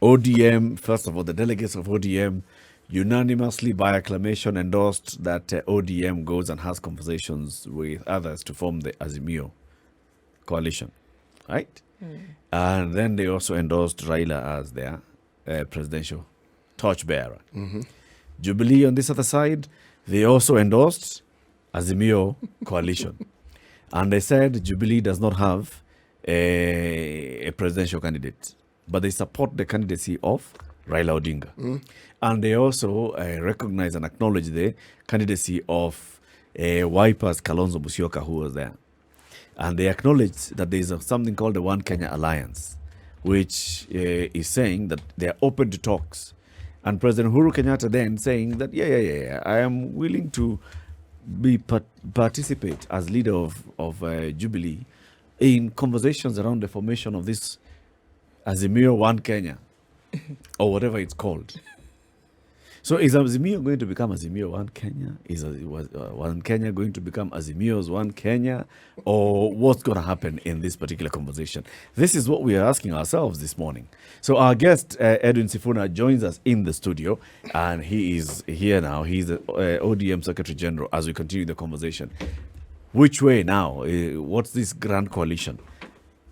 ODM, first of all, the delegates of ODM unanimously by acclamation endorsed that ODM goes and has conversations with others to form the Azimio coalition, right? And then they also endorsed Raila as their presidential torchbearer. Jubilee on this other side, they also endorsed Azimio coalition. And they said Jubilee does not have a presidential candidate, but they support the candidacy of Raila Odinga. And they also recognize and acknowledge the candidacy of Wiper's Kalonzo Musyoka, who was there. And they acknowledge that there is something called the One Kenya Alliance, which is saying that they are open to talks. And President Uhuru Kenyatta then saying that, I am willing to participate as leader of Jubilee in conversations around the formation of this Azimio One Kenya, or whatever it's called. So is Azimio going to become Azimio One Kenya? Is One Kenya going to become Azimio's One Kenya? Or what's going to happen in this particular conversation? This is what we are asking ourselves this morning. So our guest, EDWIN SIFUNA, joins us in the studio, and he is here now. He's the ODM Secretary General as we continue the conversation. Which way now? What's this grand coalition?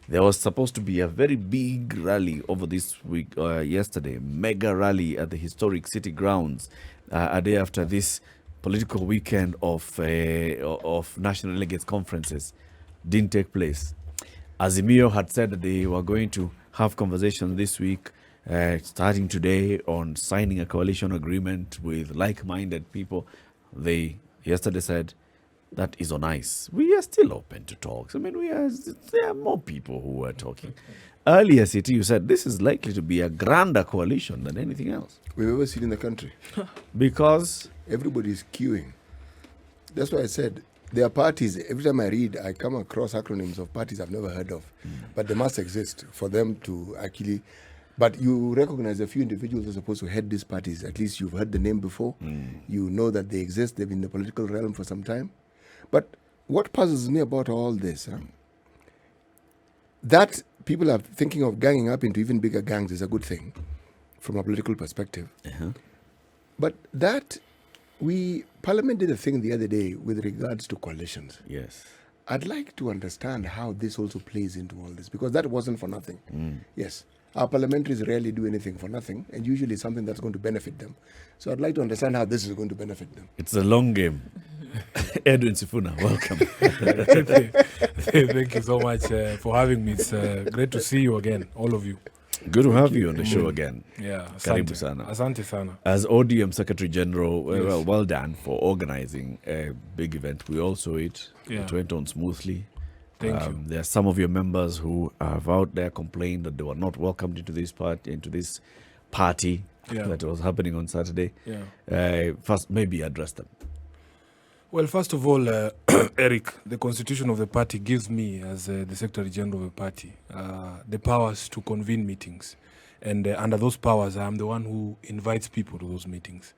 There was supposed to be a very big rally over this week, yesterday, mega rally at the historic city grounds, a day after this political weekend of national delegates conferences didn't take place. Azimio had said that they were going to have conversations this week, starting today, on signing a coalition agreement with like-minded people. They yesterday said, that is on ice. We are still open to talks. I mean, there are more people who are talking. Earlier, City, you said this is likely to be a grander coalition than anything else. We've ever seen in the country. Because? Everybody is queuing. That's why I said there are parties. Every time I read, I come across acronyms of parties I've never heard of. But they must exist for them to actually... But you recognize a few individuals who are supposed to head these parties. At least you've heard the name before. You know that they exist. They've been in the political realm for some time. But what puzzles me about all this, that people are thinking of ganging up into even bigger gangs is a good thing from a political perspective. But that Parliament did a thing the other day with regards to coalitions. Yes. I'd like to understand how this also plays into all this, because that wasn't for nothing. Yes. Our parliamentaries rarely do anything for nothing, and usually it's something that's going to benefit them. So I'd like to understand how this is going to benefit them. It's a long game. EDWIN SIFUNA, welcome. Thank you so much for having me. It's great to see you again, all of you. Good to have you on the show again. Yeah, Karibu sana. Asante sana. As ODM Secretary General, well done for organizing a big event. We all saw it. It went on smoothly. Thank you. There are some of your members who have out there complained that they were not welcomed into this party that was happening on Saturday. First, maybe address them. Well, first of all, Eric, the constitution of the party gives me, as the Secretary General of the party, the powers to convene meetings. And under those powers, I am the one who invites people to those meetings.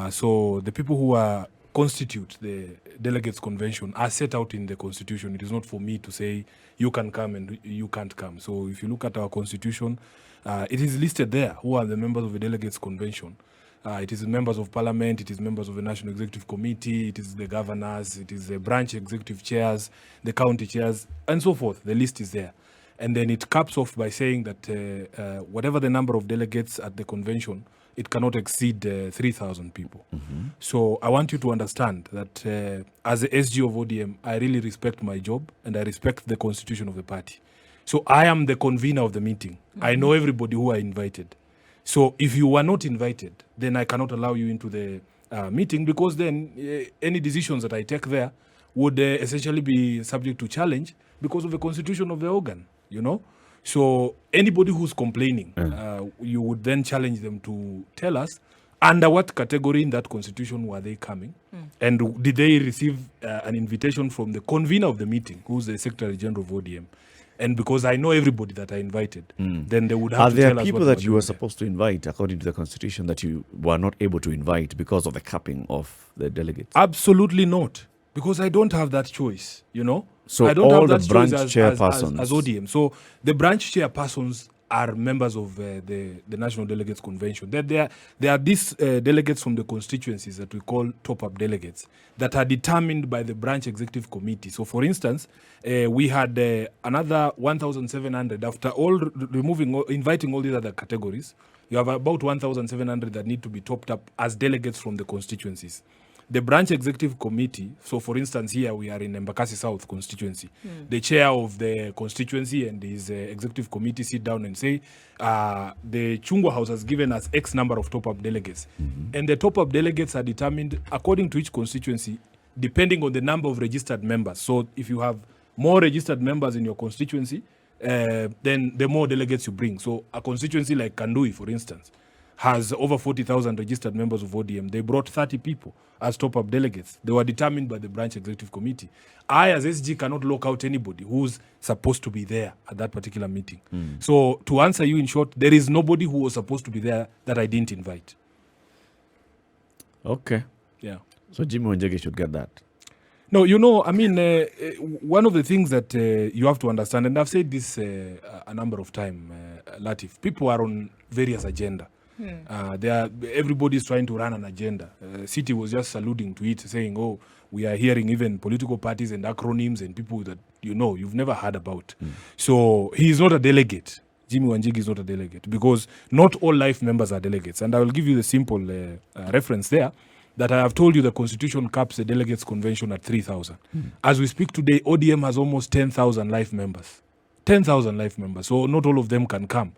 So the people who constitute the Delegates Convention are set out in the Constitution. It is not for me to say you can come and you can't come. So if you look at our Constitution, it is listed there who are the members of the Delegates Convention. It is members of Parliament, it is members of the National Executive Committee, it is the governors, it is the branch executive chairs, the county chairs, and so forth. The list is there. And then it caps off by saying that whatever the number of delegates at the convention, it cannot exceed 3,000 people. So I want you to understand that as the SG of ODM, I really respect my job and I respect the constitution of the party. So I am the convener of the meeting. I know everybody who are invited. So if you were not invited, then I cannot allow you into the meeting, because then any decisions that I take there would essentially be subject to challenge because of the constitution of the organ, you know. So anybody who's complaining, you would then challenge them to tell us under what category in that constitution were they coming, and did they receive an invitation from the convener of the meeting, who's the Secretary General of ODM. And because I know everybody that I invited, then they would have to tell us. Are there people that you were supposed to invite according to the Constitution that you were not able to invite because of the capping of the delegates? Absolutely not, because I don't have that choice, you know. So I don't all have the that branch choice chairpersons as ODM. So the branch chairpersons are members of the National Delegates Convention. There are these delegates from the constituencies that we call top-up delegates that are determined by the branch executive committee. So, for instance, we had another 1,700 after all inviting all these other categories. You have about 1,700 that need to be topped up as delegates from the constituencies. The branch executive committee, so for instance here we are in Embakasi South constituency, the chair of the constituency and his executive committee sit down and say, the Chungwa House has given us X number of top-up delegates. And the top-up delegates are determined according to each constituency, depending on the number of registered members. So if you have more registered members in your constituency, then the more delegates you bring. So a constituency like Kandui, for instance, has over 40,000 registered members of ODM. They brought 30 people as top-up delegates. They were determined by the branch executive committee. I, as SG, cannot lock out anybody who's supposed to be there at that particular meeting. So to answer you in short, there is nobody who was supposed to be there that I didn't invite. Okay. Yeah. So Jimmy Wanjigi should get that. No, you know, I mean, one of the things that you have to understand, and I've said this a number of times, Latif, people are on various agenda. Everybody is trying to run an agenda. City was just alluding to it, saying, oh, we are hearing even political parties and acronyms and people that, you've never heard about. So he is not a delegate. Jimmy Wanjigi is not a delegate because not all life members are delegates. And I will give you the simple reference there that I have told you the Constitution caps the delegates convention at 3,000. As we speak today, ODM has almost 10,000 life members. 10,000 life members. So not all of them can come.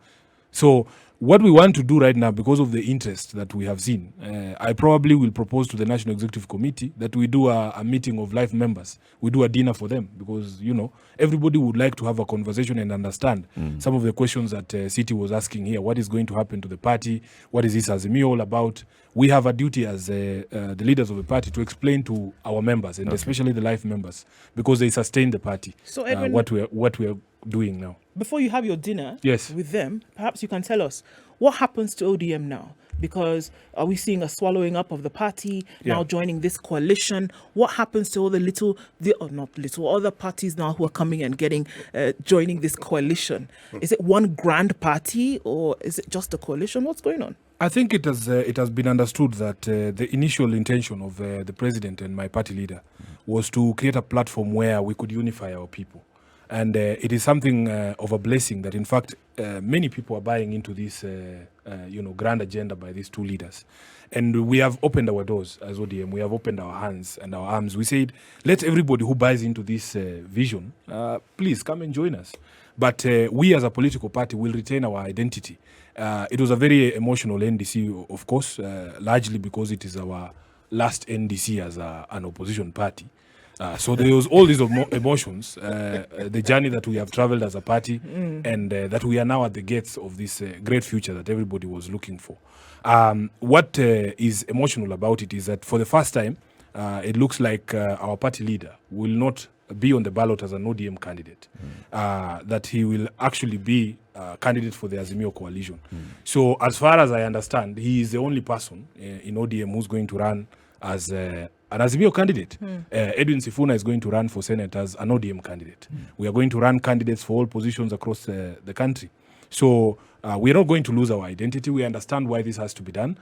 So what we want to do right now, because of the interest that we have seen, I probably will propose to the National Executive Committee that we do a meeting of life members. We do a dinner for them because, everybody would like to have a conversation and understand some of the questions that City was asking here. What is going to happen to the party? What is this Azimio all about? We have a duty as the leaders of the party to explain to our members, and especially the life members, because they sustain the party, So, Edwin, what we are doing now. before you have your dinner Yes. with them, perhaps you can tell us what happens to ODM now? Because are we seeing a swallowing up of the party now Yeah. joining this coalition? What happens to all other parties now who are coming and joining this coalition? Is it one grand party or is it just a coalition? What's going on? I think it has been understood that the initial intention of the president and my party leader was to create a platform where we could unify our people. And it is something of a blessing that, in fact, many people are buying into this, grand agenda by these two leaders. And we have opened our doors as ODM. We have opened our hands and our arms. We said, let everybody who buys into this vision, please come and join us. But we as a political party will retain our identity. It was a very emotional NDC, of course, largely because it is our last NDC as an opposition party. So there was all these emotions, the journey that we have traveled as a party, and that we are now at the gates of this great future that everybody was looking for. What is emotional about it is that for the first time, it looks like our party leader will not be on the ballot as an ODM candidate, that he will actually be a candidate for the Azimio coalition. So as far as I understand, he is the only person in ODM who's going to run as an Azimio candidate. EDWIN SIFUNA is going to run for Senate as an ODM candidate. We are going to run candidates for all positions across the country. So we are not going to lose our identity. We understand why this has to be done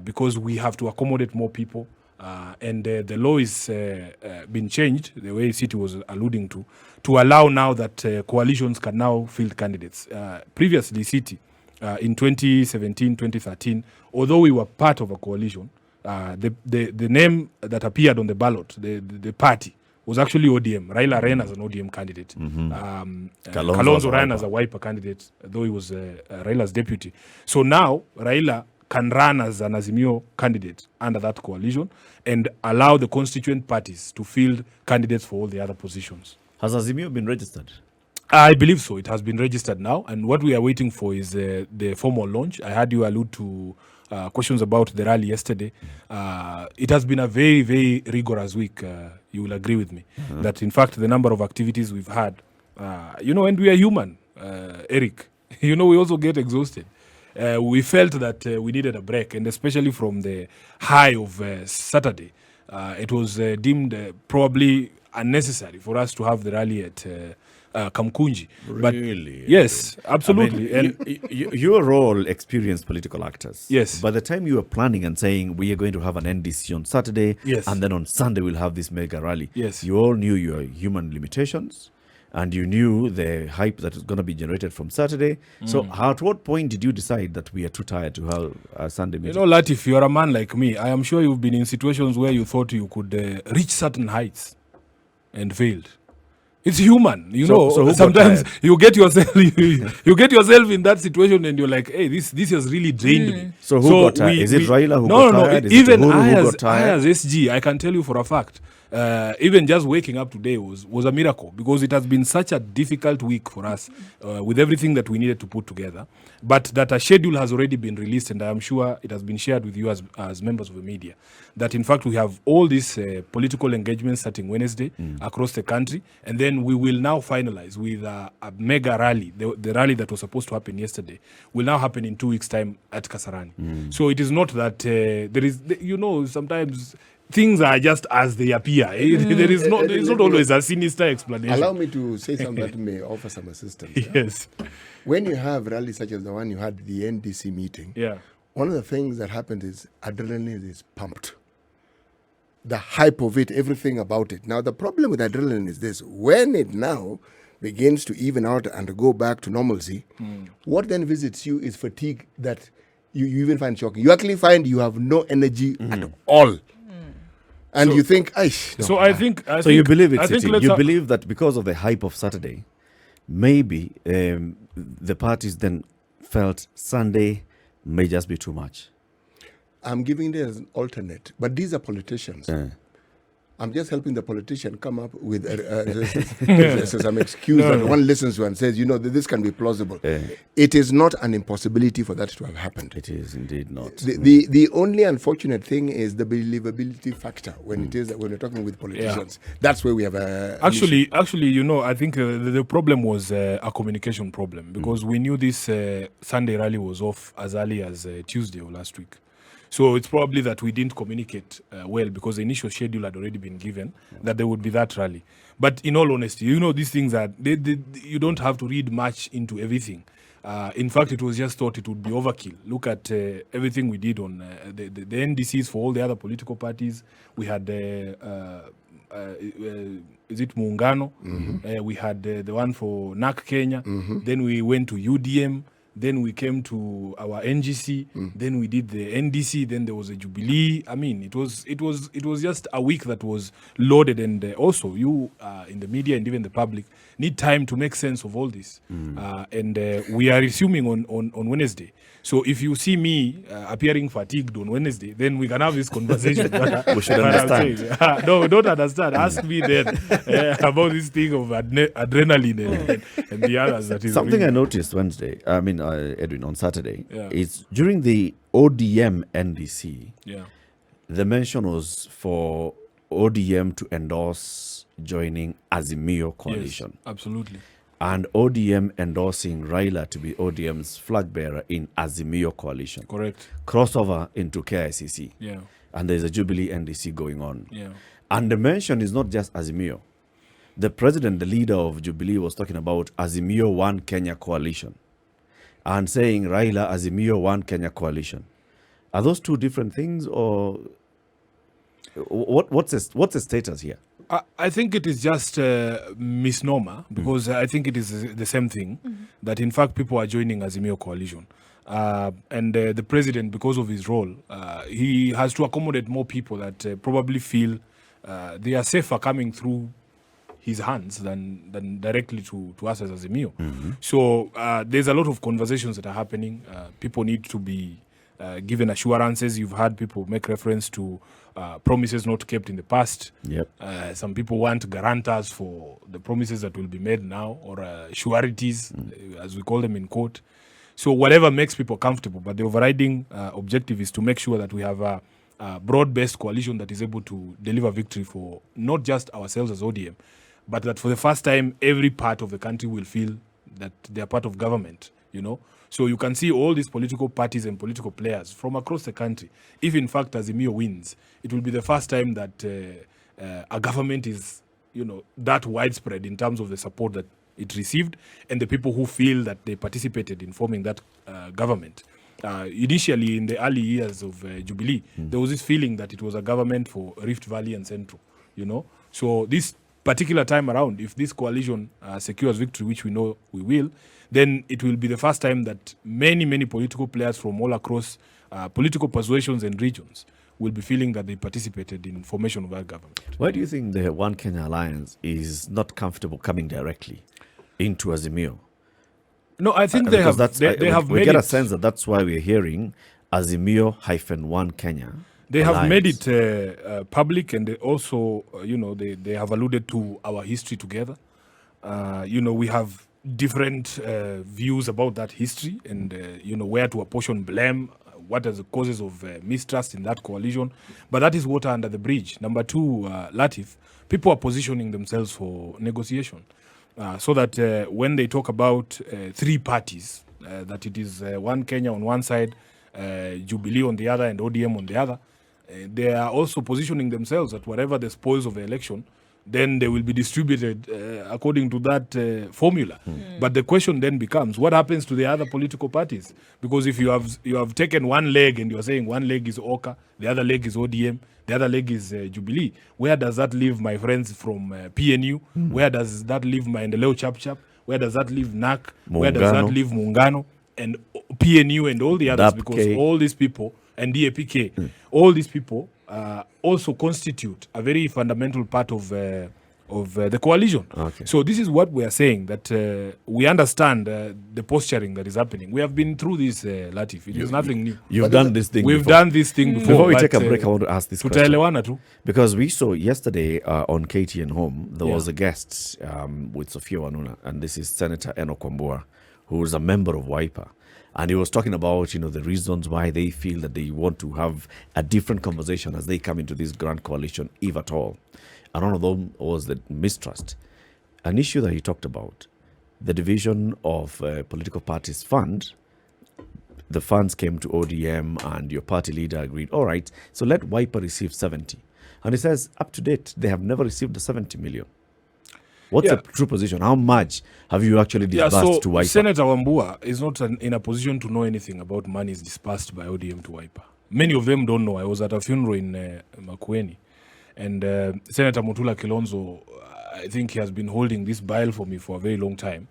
because we have to accommodate more people. And the law is been changed, the way City was alluding to allow now that coalitions can now field candidates. Previously, City, in 2017, 2013, although we were part of a coalition, the name that appeared on the ballot, the party, was actually ODM. Raila ran as an ODM candidate. Kalonzo ran as a Wiper candidate, though he was Raila's deputy. So now, Raila can run as an Azimio candidate under that coalition and allow the constituent parties to field candidates for all the other positions. Has Azimio been registered? I believe so. It has been registered now. And what we are waiting for is the formal launch. I heard you allude to questions about the rally yesterday. It has been a very, very rigorous week. You will agree with me that, in fact, the number of activities we've had, and we are human, Eric, we also get exhausted. We felt that we needed a break, and especially from the high of Saturday, it was deemed probably unnecessary for us to have the rally at Kamkunji. Really? But yes, absolutely. I mean, you're all experienced political actors. Yes. By the time you were planning and saying we are going to have an NDC on Saturday, Yes. and then on Sunday we'll have this mega rally, Yes. you all knew your human limitations, and you knew the hype that was going to be generated from Saturday. So at what point did you decide that we are too tired to have a Sunday You meeting? know, Latif, you're a man like me. I am sure you've been in situations where you thought you could reach certain heights and failed. It's human, you So know. who got Sometimes tired? you get yourself you get yourself in that situation, and you're like, "Hey, this has really drained me." So who got tired? Is it Raila who no, got tired? Is Even it Uhuru I, who as got tired? SG, I can tell you for a fact. Even just waking up today was a miracle, because it has been such a difficult week for us with everything that we needed to put together. But that a schedule has already been released, and I am sure it has been shared with you as members of the media, that in fact we have all these political engagements starting Wednesday across the country, and then we will now finalize with a mega rally. The rally that was supposed to happen yesterday will now happen in 2 weeks' time at Kasarani. So it is not that there is, sometimes things are just as they appear. There is not always a sinister explanation. Allow me to say something that may offer some assistance. Yeah? Yes. When you have rallies such as the one you had, the NDC meeting, Yeah. one of the things that happens is adrenaline is pumped. The hype of it, everything about it. Now, the problem with adrenaline is this. When it now begins to even out and go back to normalcy, what then visits you is fatigue that you even find shocking. You actually find you have no energy at all. And you think, So I think. So you believe I it's think sitting. You believe that because of the hype of Saturday, maybe the parties then felt Sunday may just be too much. I'm giving it as an alternate. But these are politicians. I'm just helping the politician come up with some excuse that one listens to and says, this can be plausible. It is not an impossibility for that to have happened. It is indeed not. The only unfortunate thing is the believability factor when it is that when we're talking with politicians. That's where we have a Actually, I think the problem was a communication problem, because we knew this Sunday rally was off as early as Tuesday or last week. So it's probably that we didn't communicate well, because the initial schedule had already been given that there would be that rally. But in all honesty, these things are, you don't have to read much into everything. In fact, it was just thought it would be overkill. Look at everything we did on the NDCs for all the other political parties. We had is it Muungano? We had the one for NAC Kenya. Then we went to UDM. Then we came to our NGC. Then we did the NDC. Then there was a Jubilee. I mean, it was just a week that was loaded, and also you in the media and even the public need time to make sense of all this. And we are resuming on Wednesday. So if you see me appearing fatigued on Wednesday, then we can have this conversation. We should understand. No, don't understand. Ask me then about this thing of adrenaline and the others. That is Something really, I noticed Edwin, on Saturday, Yeah. is during the ODM NDC, Yeah. the mention was for ODM to endorse joining Azimio coalition. Yes, absolutely. And ODM endorsing Raila to be ODM's flag bearer in Azimio coalition. Correct. Crossover into KICC. Yeah. And there's a Jubilee NDC going on. Yeah. And the mention is not just Azimio. The president, the leader of Jubilee, was talking about Azimio One Kenya coalition and saying Raila Azimio One Kenya coalition. Are those two different things, or what's the status here? I think it is just misnomer, because I think it is the same thing, that in fact people are joining Azimio coalition. And the president, because of his role, he has to accommodate more people that probably feel they are safer coming through his hands than directly to us as Azimio. So there's a lot of conversations that are happening. People need to be given assurances. You've had people make reference to promises not kept in the past. Yep. Some people want guarantors for the promises that will be made now, or sureties, as we call them in court. So whatever makes people comfortable, but the overriding objective is to make sure that we have a broad-based coalition that is able to deliver victory for not just ourselves as ODM, but that for the first time, every part of the country will feel that they are part of government, So you can see all these political parties and political players from across the country. If in fact Azimio wins, it will be the first time that a government is, that widespread in terms of the support that it received and the people who feel that they participated in forming that government. Initially, in the early years of Jubilee, there was this feeling that it was a government for Rift Valley and Central, you know. So this particular time around, if this coalition secures victory, which we know we will, then it will be the first time that many political players from all across political persuasions and regions will be feeling that they participated in formation of that government. Why do you think the One Kenya Alliance is not comfortable coming directly into Azimio? No, I think they have. We get a sense that that's why we're hearing Azimio-One Kenya. They Alliance. have made it public, and they also, they have alluded to our history together. We have different views about that history, and where to apportion blame, what are the causes of mistrust in that coalition. But that is water under the bridge. Number two, Latif, people are positioning themselves for negotiation. So that when they talk about three parties, that it is One Kenya on one side, Jubilee on the other, and ODM on the other, they are also positioning themselves that whatever the spoils of the election, then they will be distributed according to that formula. But the question then becomes, what happens to the other political parties? Because if you have taken one leg and you are saying one leg is Oka, the other leg is ODM, the other leg is Jubilee, where does that leave my friends from PNU? Where does that leave my Ndeleo Chap? Where does that leave NAC? Where does that leave Muungano and PNU and all the others? Because all these people, and DAPK, all these people also constitute a very fundamental part of the coalition. Okay. So this is what we are saying, that we understand the posturing that is happening. We have been through this, Latif. It is nothing new. You've done this thing We've before. done this thing before. Before we take a break, I want to ask this question. Tutaelewana tu. Because we saw yesterday on KTN Home, there was a guest with Sophia Wanuna, and this is Senator Enoch Wambua, who is a member of WIPA. And he was talking about, the reasons why they feel that they want to have a different conversation as they come into this grand coalition, if at all. And one of them was the mistrust. An issue that he talked about, the division of political parties fund. The funds came to ODM and your party leader agreed, all right, so let WIPA receive 70. And he says, up to date, they have never received the 70 million. What's the true position? How much have you actually disbursed to WIPA? Senator Wambua is not in a position to know anything about monies disbursed by ODM to WIPA. Many of them don't know. I was at a funeral in Makueni, and Senator Mutula Kilonzo, I think he has been holding this bile for me for a very long time,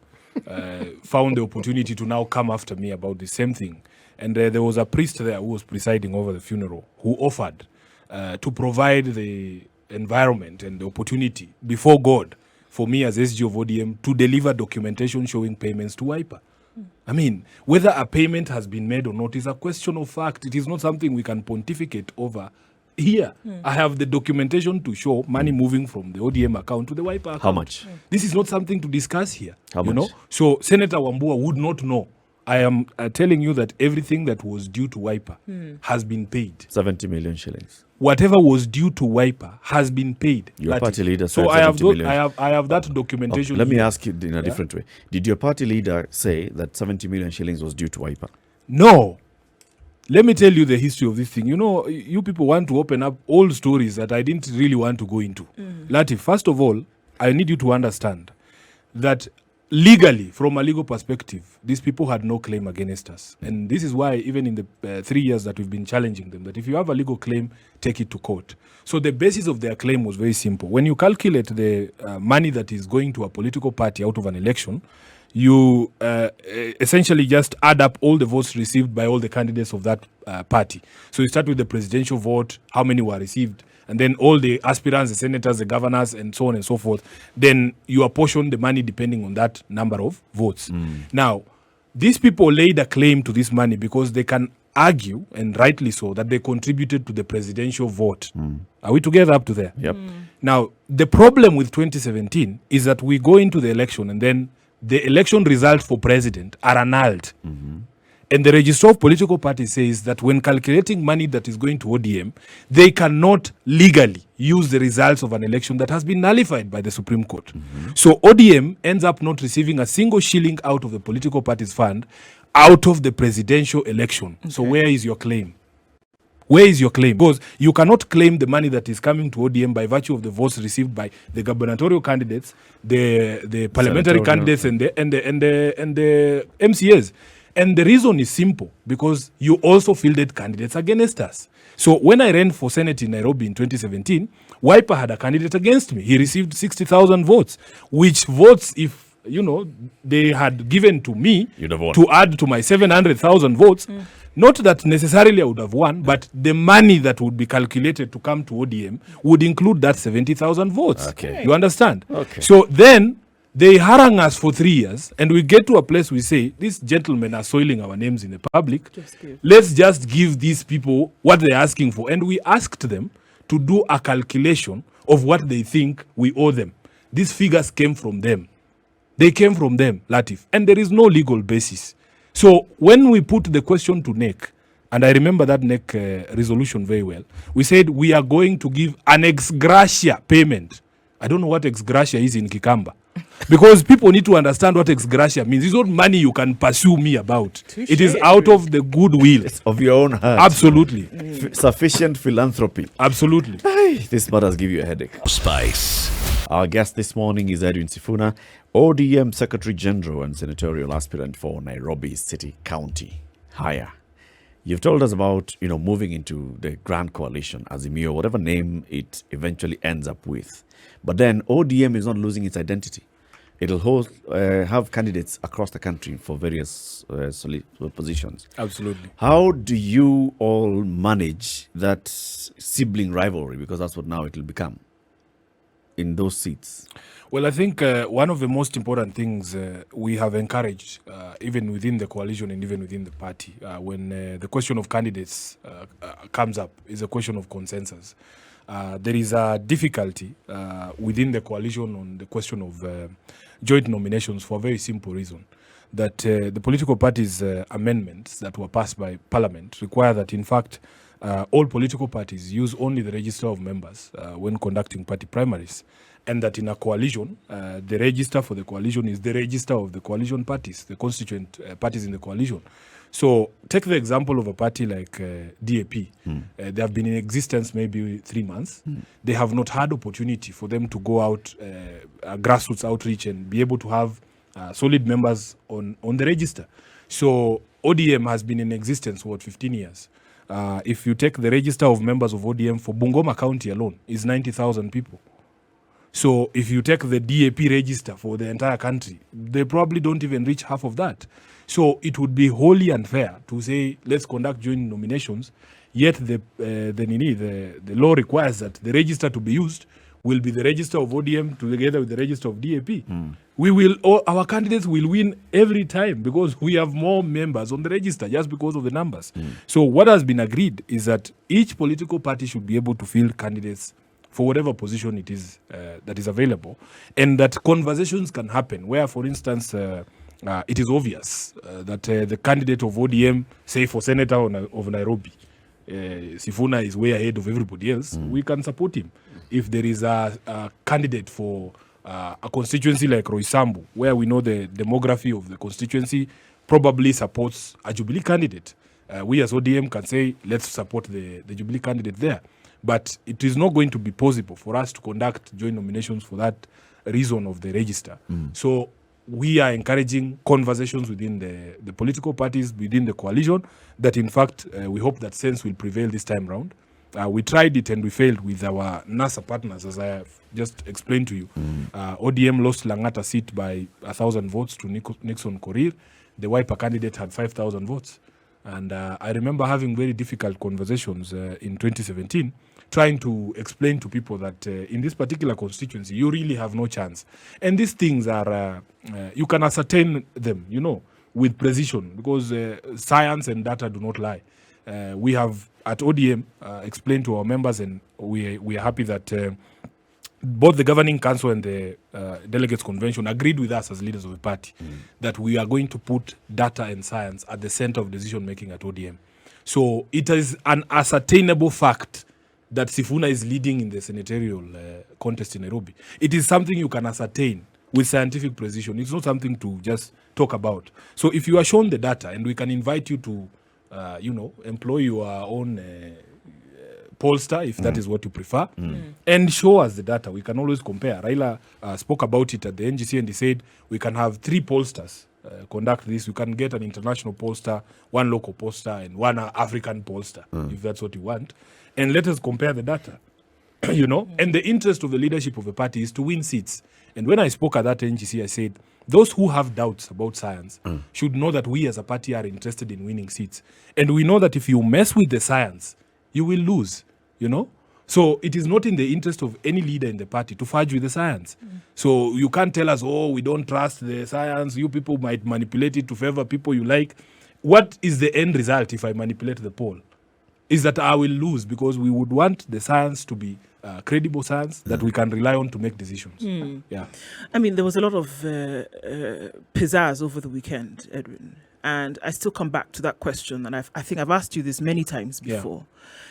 found the opportunity to now come after me about the same thing. And there was a priest there who was presiding over the funeral who offered to provide the environment and the opportunity before God for me as SG of ODM to deliver documentation showing payments to WIPA. I mean, whether a payment has been made or not is a question of fact. It is not something we can pontificate over here. I have the documentation to show money moving from the ODM account to the WIPA account. How much? This is not something to discuss here. How much? So Senator Wambua would not know. I am telling you that everything that was due to WIPA has been paid. 70 million shillings. Whatever was due to WIPA has been paid. Your party leader said so I have 70 million. I have that documentation. Let me here. ask you in a different way. Did your party leader say that 70 million shillings was due to WIPA? No. Let me tell you the history of this thing. You people want to open up old stories that I didn't really want to go into. Latif, first of all, I need you to understand that legally, from a legal perspective, these people had no claim against us. And this is why, even in the 3 years that we've been challenging them, that if you have a legal claim, take it to court. So the basis of their claim was very simple. When you calculate the money that is going to a political party out of an election, you essentially just add up all the votes received by all the candidates of that party. So you start with the presidential vote, how many were received, and then all the aspirants, the senators, the governors, and so on and so forth. Then you apportion the money depending on that number of votes. Now, these people laid a claim to this money because they can argue, and rightly so, that they contributed to the presidential vote. Are we together up to there? Yep. Now, the problem with 2017 is that we go into the election and then the election results for president are annulled. And the Register of Political Parties says that when calculating money that is going to ODM, they cannot legally use the results of an election that has been nullified by the Supreme Court. So ODM ends up not receiving a single shilling out of the political parties fund out of the presidential election. So where is your claim? Where is your claim? Because you cannot claim the money that is coming to ODM by virtue of the votes received by the gubernatorial candidates, the parliamentary candidates, and the MCAs. And the reason is simple, because you also fielded candidates against us. So when I ran for Senate in Nairobi in 2017, Wiper had a candidate against me. He received 60,000 votes, which votes, if they had given to me to add to my 700,000 votes, not that necessarily I would have won, but the money that would be calculated to come to ODM would include that 70,000 votes. Okay. You understand? Okay. So then they harangue us for 3 years, and we get to a place we say, these gentlemen are soiling our names in the public. Let's just give these people what they're asking for. And we asked them to do a calculation of what they think we owe them. These figures came from them. They came from them, Latif. And there is no legal basis. So when we put the question to NEC, and I remember that NEC resolution very well, we said we are going to give an ex gratia payment. I don't know what ex gratia is in Kikamba. Because people need to understand what ex gratia means. It's not money you can pursue me about. Touché. It is out of the goodwill. It's of your own heart. Absolutely. Sufficient philanthropy. Absolutely. This matters give you a headache. Spice. Our guest this morning is EDWIN SIFUNA, ODM Secretary General and Senatorial Aspirant for Nairobi City County. Higher. You've told us about, moving into the Grand Coalition, Azimio, whatever name it eventually ends up with. But then ODM is not losing its identity. It'll have candidates across the country for various positions. Absolutely. How do you all manage that sibling rivalry? Because that's what now it will become in those seats. Well, I think one of the most important things we have encouraged, even within the coalition and even within the party, when the question of candidates comes up, is a question of consensus. There is a difficulty within the coalition on the question of joint nominations for a very simple reason, that the political parties' amendments that were passed by Parliament require that, in fact, all political parties use only the register of members when conducting party primaries, and that in a coalition, the register for the coalition is the register of the coalition parties, the constituent parties in the coalition. So take the example of a party like DAP. They have been in existence maybe 3 months. They have not had opportunity for them to go out, grassroots outreach, and be able to have solid members on the register. So ODM has been in existence for 15 years. If you take the register of members of ODM for Bungoma County alone, is 90,000 people. So if you take the DAP register for the entire country, they probably don't even reach half of that. So it would be wholly unfair to say, let's conduct joint nominations, yet the law requires that the register to be used will be the register of ODM together with the register of DAP. Our candidates will win every time because we have more members on the register just because of the numbers. So what has been agreed is that each political party should be able to field candidates for whatever position it is that is available, and that conversations can happen where, for instance, it is obvious that the candidate of ODM, say for Senator of Nairobi, SIFUNA is way ahead of everybody else, we can support him. If there is a candidate for a constituency like Roysambu, where we know the demography of the constituency probably supports a Jubilee candidate, we as ODM can say, let's support the Jubilee candidate there. But it is not going to be possible for us to conduct joint nominations for that reason of the register. So we are encouraging conversations within the political parties, within the coalition, that in fact, we hope that sense will prevail this time round. We tried it and we failed with our NASA partners, as I have just explained to you. ODM lost Langata seat by 1,000 votes to Nixon Korir. The Wiper candidate had 5,000 votes. And I remember having very difficult conversations in 2017, trying to explain to people that in this particular constituency, you really have no chance. And these things are, you can ascertain them, with precision, because science and data do not lie. We have, at ODM, explained to our members, and we are happy that both the Governing Council and the Delegates Convention agreed with us as leaders of the party that we are going to put data and science at the center of decision-making at ODM. So it is an ascertainable fact that SIFUNA is leading in the senatorial contest in Nairobi. It is something you can ascertain with scientific precision. It's not something to just talk about. So if you are shown the data, and we can invite you to, employ your own pollster, if that is what you prefer, and show us the data. We can always compare. Raila spoke about it at the NGC, and he said we can have 3 pollsters conduct this. We can get an international pollster, 1 local pollster, and 1 African pollster, if that's what you want. And let us compare the data. You know, and the interest of the leadership of the party is to win seats. And when I spoke at that NGC, I said, those who have doubts about science should know that we as a party are interested in winning seats. And we know that if you mess with the science, you will lose, you know. So it is not in the interest of any leader in the party to fudge with the science. So you can't tell us, oh, we don't trust the science. You people might manipulate it to favor people you like. What is the end result if I manipulate the poll? Is that I will lose, because we would want the science to be credible science that we can rely on to make decisions. Yeah. I mean, there was a lot of pizzazz over the weekend, Edwin. And I still come back to that question, and I think I've asked you this many times before,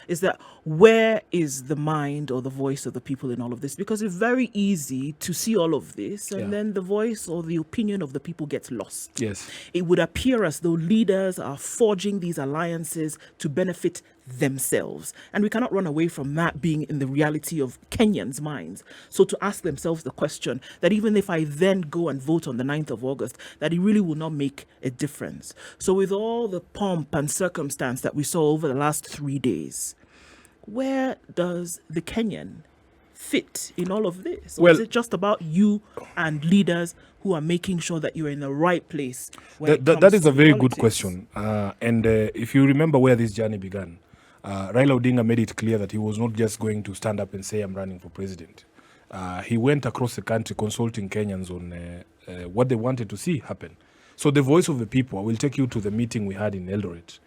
is that where is the mind or the voice of the people in all of this? Because it's very easy to see all of this, and then the voice or the opinion of the people gets lost. Yes. It would appear as though leaders are forging these alliances to benefit themselves. And we cannot run away from that being in the reality of Kenyans' minds. So to ask themselves the question that even if I then go and vote on the 9th of August, that it really will not make a difference. So with all the pomp and circumstance that we saw over the last 3 days, where does the Kenyan fit in all of this? Or Well, is it just about you and leaders who are making sure that you're in the right place? That is a very good question. And if you remember where this journey began, Raila Odinga made it clear that he was not just going to stand up and say, I'm running for president. He went across the country consulting Kenyans on what they wanted to see happen. So the voice of the people, I will take you to the meeting we had in Eldoret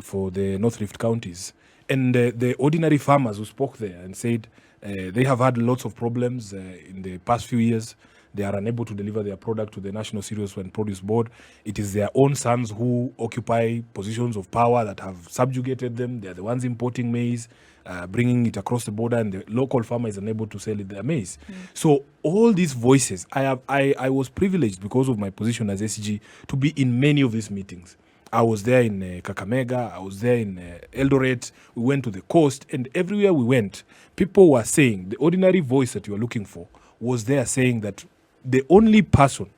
for the North Rift counties. And the ordinary farmers who spoke there and said they have had lots of problems in the past few years. They are unable to deliver their product to the National Cereals and Produce Board. It is their own sons who occupy positions of power that have subjugated them. They are the ones importing maize, bringing it across the border, and the local farmer is unable to sell their maize. So all these voices, I was privileged because of my position as SG to be in many of these meetings. I was there in Kakamega, I was there in Eldoret, we went to the coast, and everywhere we went, people were saying, the ordinary voice that you are looking for was there saying that the only person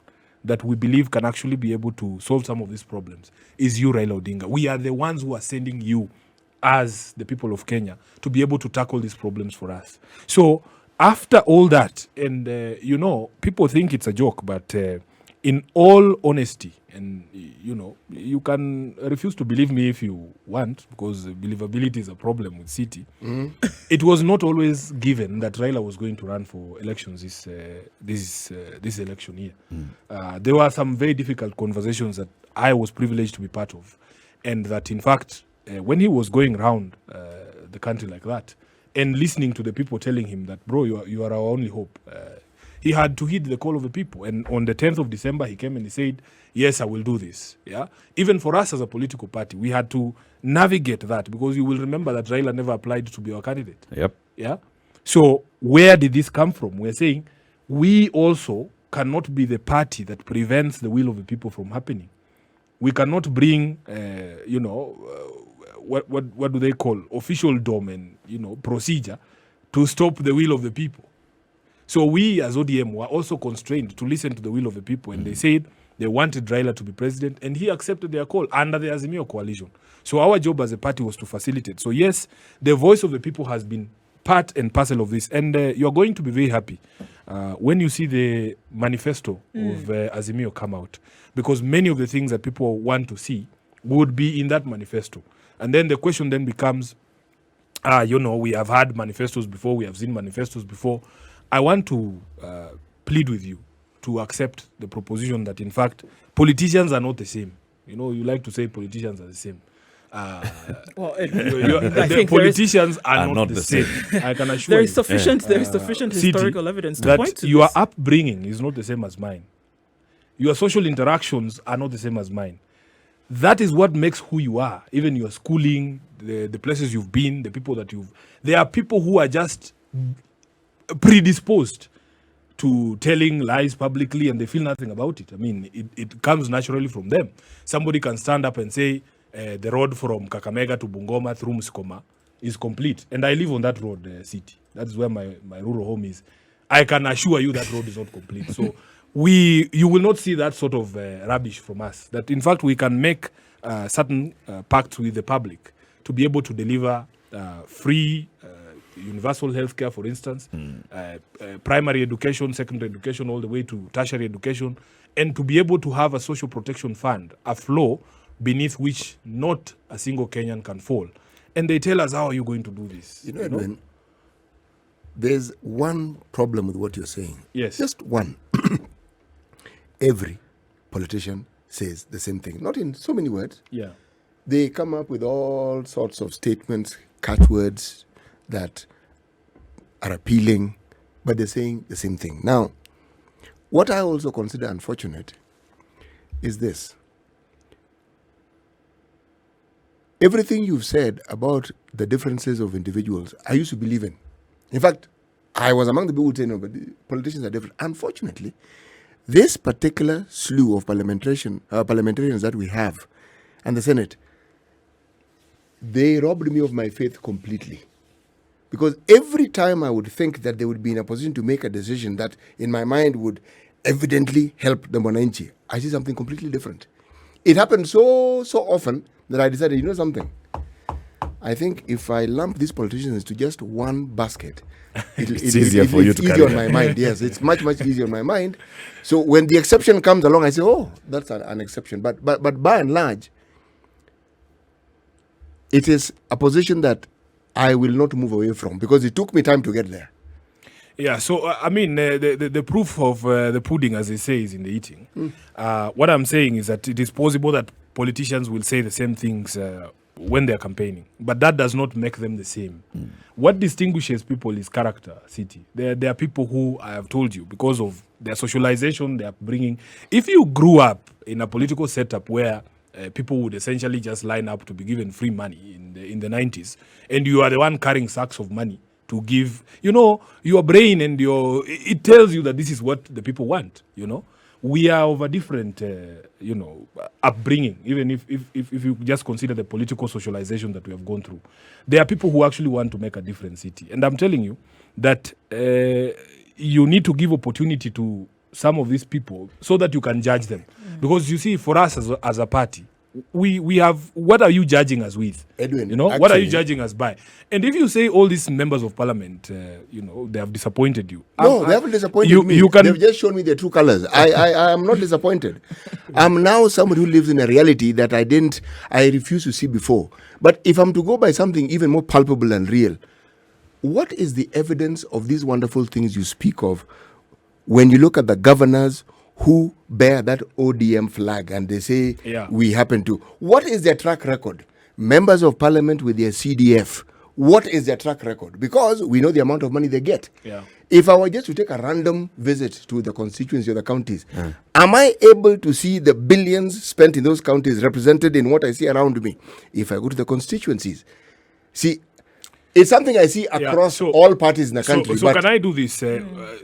that we believe can actually be able to solve some of these problems is you, Raila Odinga. We are the ones who are sending you as the people of Kenya to be able to tackle these problems for us. So after all that, and you know, people think it's a joke, but in all honesty, and you know, you can refuse to believe me if you want, because believability is a problem with City. It was not always given that Raila was going to run for elections this election year. There were some very difficult conversations that I was privileged to be part of, and that in fact, when he was going around the country like that and listening to the people telling him that, bro, you are our only hope, he had to heed the call of the people. And on the 10th of December, he came and he said, yes, I will do this. Yeah. Even for us as a political party, we had to navigate that, because you will remember that Raila never applied to be our candidate. Yep. Yeah. So where did this come from? We're saying we also cannot be the party that prevents the will of the people from happening. We cannot bring, what do they call official dom and procedure to stop the will of the people. So we as ODM were also constrained to listen to the will of the people, and they said they wanted Raila to be president, and he accepted their call under the Azimio coalition. So our job as a party was to facilitate. So yes, the voice of the people has been part and parcel of this, and you're going to be very happy when you see the manifesto of Azimio come out, because many of the things that people want to see would be in that manifesto. And then the question then becomes, we have had manifestos before, we have seen manifestos before. I want to plead with you to accept the proposition that, in fact, politicians are not the same. You know, you like to say politicians are the same. The politicians are not the same. I can assure there is sufficient historical evidence to point to your this. upbringing is not the same as mine. Your social interactions are not the same as mine. That is what makes who you are. Even your schooling, the places you've been, the people that you've... There are people who are just predisposed to telling lies publicly, and they feel nothing about it. I mean, it comes naturally from them. Somebody can stand up and say the road from Kakamega to Bungoma through Musikoma is complete. And I live on that road, city. That's where my rural home is. I can assure you that road is not complete. So you will not see that sort of rubbish from us. That in fact we can make certain pacts with the public to be able to deliver free universal healthcare, for instance, primary education, secondary education, all the way to tertiary education, and to be able to have a social protection fund, a floor beneath which not a single Kenyan can fall. And they tell us, how are you going to do this? You know, Edwin, there's one problem with what you're saying. Yes. Just one. Every politician says the same thing. Not in so many words. Yeah. They come up with all sorts of statements, catchwords that are appealing, but they're saying the same thing. Now, what I also consider unfortunate is this. Everything you've said about the differences of individuals, I used to believe in. In fact, I was among the people who say, no, but the politicians are different. Unfortunately, this particular slew of parliamentarians that we have and the Senate, they robbed me of my faith completely. Because every time I would think that they would be in a position to make a decision that in my mind would evidently help the Mwananchi, I see something completely different. It happened so often that I decided, you know something? I think if I lump these politicians into just one basket, it's easier for you to carry on my mind. Yes, it's much easier on my mind. So when the exception comes along, I say, oh, that's an exception. But by and large, it is a position that I will not move away from because it took me time to get there. Yeah, so I mean, the proof of the pudding, as they say, is in the eating. What I'm saying is that it is possible that politicians will say the same things when they're campaigning, but that does not make them the same. What distinguishes people is character, City. There are people who, I have told you, because of their socialization, their upbringing. If you grew up in a political setup where people would essentially just line up to be given free money in the 90s, and you are the one carrying sacks of money to give, your brain and it tells you that this is what the people want, We are of a different, upbringing, even if you just consider the political socialization that we have gone through. There are people who actually want to make a difference, City. And I'm telling you that you need to give opportunity to some of these people so that you can judge them. Because you see, for us as a party, we have, what are you judging us with? Edwin, what are you judging us by? And if you say all these members of parliament, they have disappointed you. No, they haven't disappointed me. They've just shown me their true colors. I am not disappointed. I'm now somebody who lives in a reality that I refused to see before. But if I'm to go by something even more palpable and real, what is the evidence of these wonderful things you speak of when you look at the governors who bear that ODM flag and they say, we happen to? What is their track record? Members of parliament with their CDF, what is their track record? Because we know the amount of money they get. Yeah. If I were just to take a random visit to the constituency or the counties, am I able to see the billions spent in those counties represented in what I see around me? If I go to the constituencies, see, it's something I see across all parties in the country. So can I do this,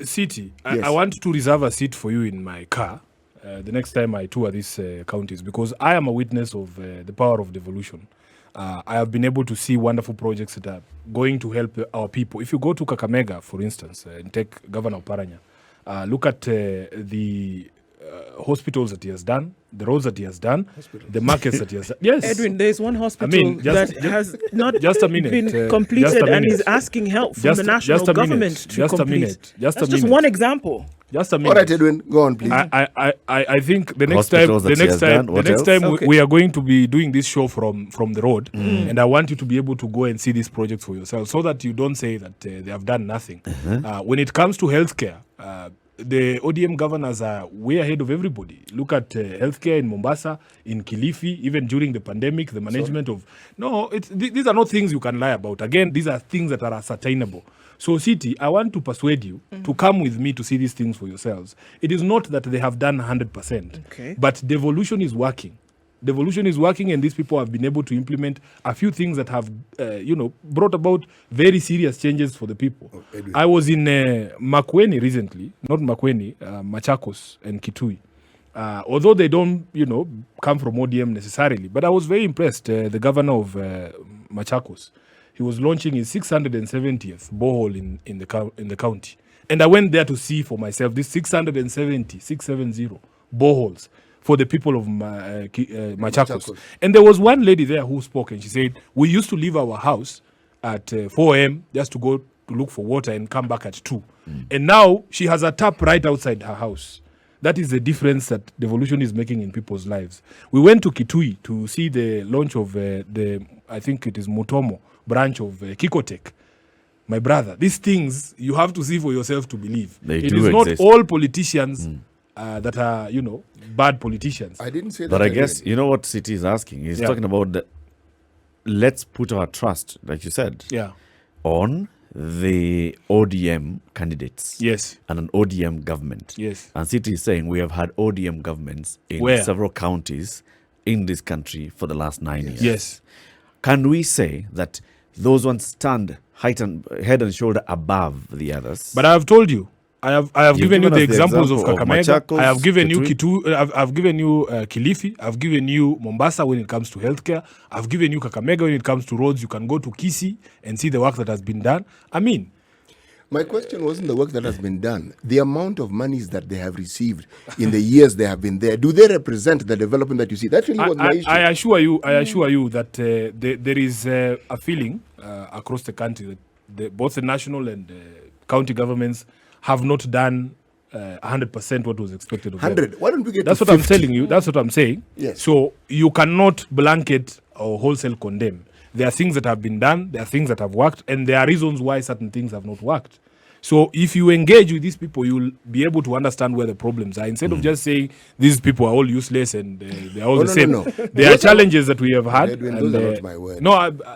City? Yes. I want to reserve a seat for you in my car the next time I tour these counties, because I am a witness of the power of devolution. I have been able to see wonderful projects that are going to help our people. If you go to Kakamega, for instance, and take Governor Oparanya, look at the hospitals that he has done, the roads that he has done, the markets that he has done. Yes. Edwin, there's one hospital that has not been completed and is asking help from the national government to complete. That's just one example. Just a minute. All right, Edwin, go on, please. I think the next time we are going to be doing this show from the road, and I want you to be able to go and see these projects for yourself, so that you don't say that they have done nothing. When it comes to healthcare, the ODM governors are way ahead of everybody. Look at healthcare in Mombasa, in Kilifi, even during the pandemic, the management of... No, these are not things you can lie about. Again, these are things that are ascertainable. So, City, I want to persuade you to come with me to see these things for yourselves. It is not that they have done 100%, but devolution is working. Devolution is working, and these people have been able to implement a few things that have, brought about very serious changes for the people. I was in Makueni recently, not Makueni, Machakos and Kitui. Although they don't, come from ODM necessarily, but I was very impressed. The governor of Machakos, he was launching his 670th borehole in the county. And I went there to see for myself this 670 boreholes for the people of Machakos. And there was one lady there who spoke, and she said, we used to leave our house at 4 a.m. just to go to look for water and come back at 2. And now she has a tap right outside her house. That is the difference that devolution is making in people's lives. We went to Kitui to see the launch of I think it is Mutomo branch of Kikotech. My brother, these things you have to see for yourself to believe. It is not all politicians that are, bad politicians. I didn't say that. But I guess, you know what City is asking? He's talking about let's put our trust, like you said, on the ODM candidates. Yes. And an ODM government. Yes. And City is saying we have had ODM governments in several counties in this country for the last 9 years. Yes. Can we say that those ones stand head and shoulder above the others? But I have told you, I have given you the examples of Kakamega. Machakos, I have given you I've given you Kilifi. I've given you Mombasa when it comes to healthcare. I've given you Kakamega when it comes to roads. You can go to Kisii and see the work that has been done. I mean, my question wasn't the work that has been done. The amount of monies that they have received in the years they have been there, do they represent the development that you see? That really was my issue. I assure you that there is a feeling across the country that both the national and county governments have not done 100% what was expected of them. 100. Why don't we get That's to what 50? I'm telling you. That's what I'm saying. Yes. So you cannot blanket or wholesale condemn. There are things that have been done. There are things that have worked. And there are reasons why certain things have not worked. So if you engage with these people, you'll be able to understand where the problems are. Instead of just saying these people are all useless and they are all the same. No. There are challenges that we have had. Edwin, those are not my words. No,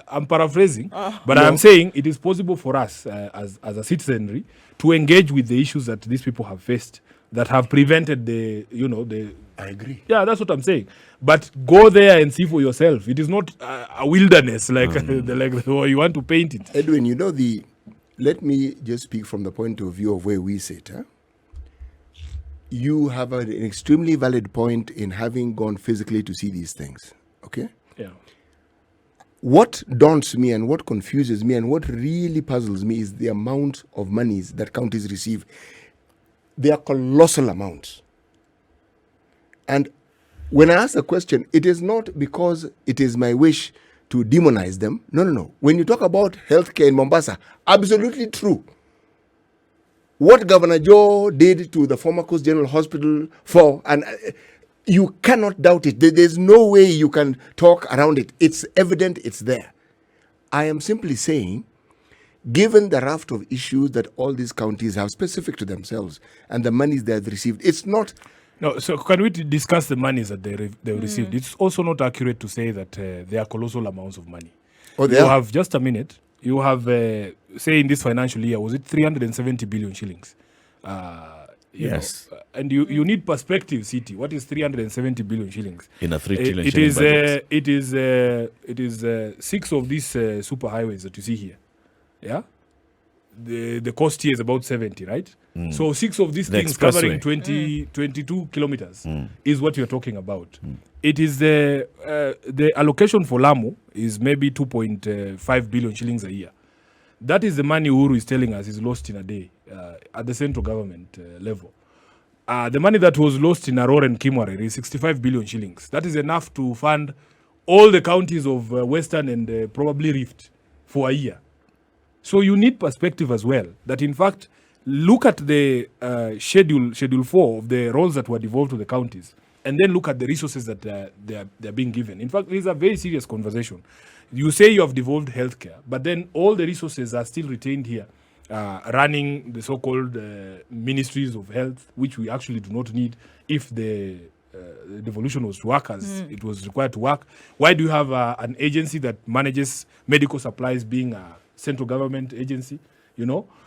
I'm paraphrasing. But I'm saying it is possible for us as a citizenry to engage with the issues that these people have faced that have prevented the. I agree. Yeah, that's what I'm saying. But go there and see for yourself. It is not a wilderness like or you want to paint it. Edwin, let me just speak from the point of view of where we sit. Huh? You have an extremely valid point in having gone physically to see these things. Okay? Yeah. What daunts me and what confuses me and what really puzzles me is the amount of monies that counties receive. They are colossal amounts. And when I ask the question, it is not because it is my wish to demonize them. No. When you talk about healthcare in Mombasa, absolutely true. What Governor Joe did to the former Coast General Hospital and you cannot doubt it. There's no way you can talk around it. It's evident, it's there. I am simply saying, given the raft of issues that all these counties have specific to themselves and the monies they have received, it's not... No, so can we discuss the monies that they've received? It's also not accurate to say that they are colossal amounts of money. Oh, you have just a minute. You have, say, in this financial year, was it 370 billion shillings? Yes. And you need perspective, City. What is 370 billion shillings? In a 3 trillion shilling budget. It is 6 of these super highways that you see here. Yeah? The cost here is about 70, right? So 6 of these things covering 22 kilometers is what you're talking about. It is the allocation for Lamu is maybe 2.5 billion shillings a year. That is the money Uhuru is telling us is lost in a day at the central government level. The money that was lost in Aror and Kimware is 65 billion shillings. That is enough to fund all the counties of Western and probably Rift for a year. So you need perspective as well. That in fact, look at the schedule 4 of the roles that were devolved to the counties, and then look at the resources that they're being given. In fact, it is a very serious conversation. You say you have devolved healthcare, but then all the resources are still retained here, running the so-called ministries of health, which we actually do not need if the devolution was to work as it was required to work. Why do you have an agency that manages medical supplies being a central government agency?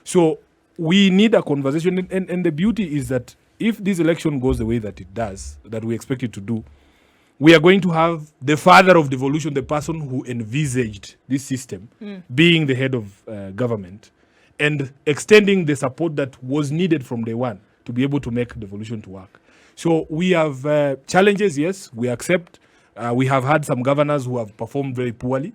So we need a conversation, and the beauty is that if this election goes the way that it does, that we expect it to do, we are going to have the father of devolution, the person who envisaged this system, being the head of government and extending the support that was needed from day one to be able to make devolution to work. So we have challenges, yes, we accept. We have had some governors who have performed very poorly,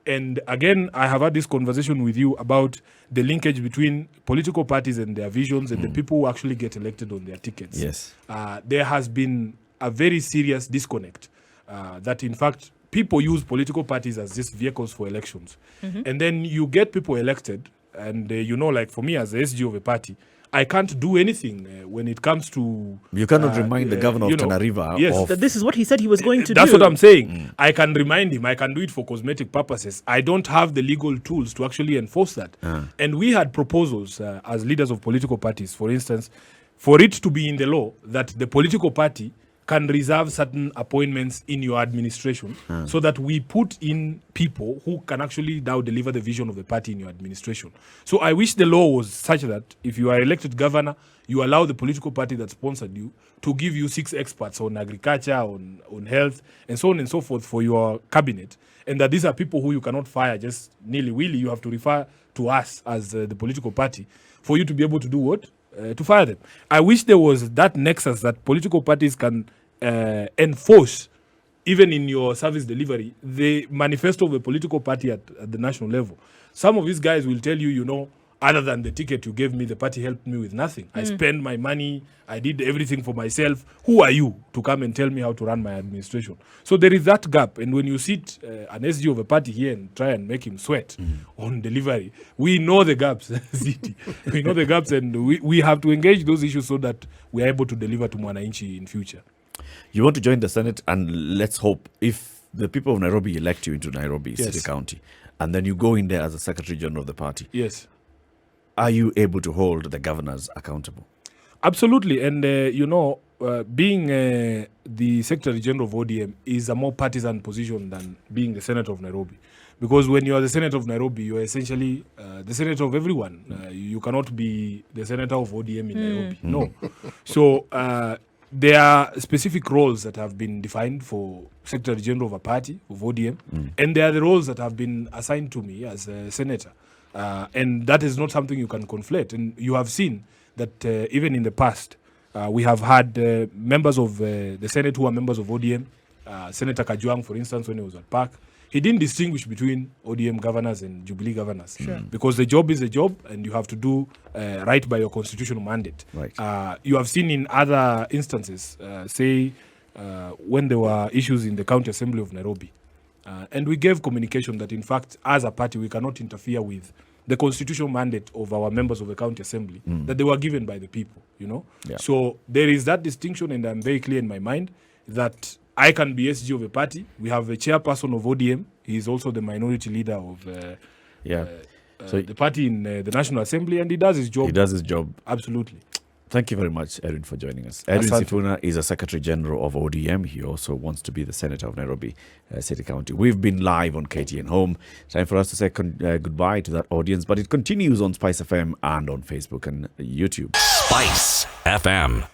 And again, I have had this conversation with you about the linkage between political parties and their visions and the people who actually get elected on their tickets. Yes. There has been a very serious disconnect that, in fact, people use political parties as just vehicles for elections. And then you get people elected, and like for me as the SG of a party, I can't do anything when it comes to... You cannot remind the governor of Tana River of... That this is what he said he was going to do. That's what I'm saying. I can remind him. I can do it for cosmetic purposes. I don't have the legal tools to actually enforce that. And we had proposals as leaders of political parties, for instance, for it to be in the law that the political party can reserve certain appointments in your administration so that we put in people who can actually now deliver the vision of the party in your administration. So I wish the law was such that if you are elected governor, you allow the political party that sponsored you to give you 6 experts on agriculture, on health, and so on and so forth for your cabinet. And that these are people who you cannot fire just nilly-willy. You have to refer to us as the political party for you to be able to do what? To fire them. I wish there was that nexus that political parties can enforce, even in your service delivery, the manifesto of a political party at the national level. Some of these guys will tell you, other than the ticket you gave me, the party helped me with nothing. I spent my money, I did everything for myself. Who are you to come and tell me how to run my administration? So there is that gap. And when you sit an SG of a party here and try and make him sweat on delivery, we know the gaps. We know the gaps, and we have to engage those issues so that we are able to deliver to Mwananchi in future. You want to join the Senate, and let's hope if the people of Nairobi elect you into Nairobi City County, and then you go in there as a Secretary General of the party. Yes. Are you able to hold the governors accountable? Absolutely. And, being the Secretary General of ODM is a more partisan position than being the Senator of Nairobi. Because when you are the Senator of Nairobi, you are essentially the Senator of everyone. You cannot be the Senator of ODM in Nairobi. No. So there are specific roles that have been defined for Secretary General of a party, of ODM. And there are the roles that have been assigned to me as a Senator. And that is not something you can conflate. And you have seen that even in the past, we have had members of the Senate who are members of ODM. Senator Kajwang, for instance, when he was at PAC, he didn't distinguish between ODM governors and Jubilee governors. Because the job is a job, and you have to do right by your constitutional mandate. Right. You have seen in other instances, when there were issues in the County Assembly of Nairobi, and we gave communication that, in fact, as a party, we cannot interfere with the constitutional mandate of our members of the County Assembly that they were given by the people, Yeah. So there is that distinction, and I'm very clear in my mind that I can be SG of a party. We have a chairperson of ODM. He is also the minority leader of the party in the National Assembly, and he does his job. He does his job. Absolutely. Thank you very much, Edwin, for joining us. Edwin SIFUNA is a Secretary General of ODM. He also wants to be the Senator of Nairobi City County. We've been live on KTN Home. Time for us to say goodbye to that audience, but it continues on SpiceFM and on Facebook and YouTube. SpiceFM.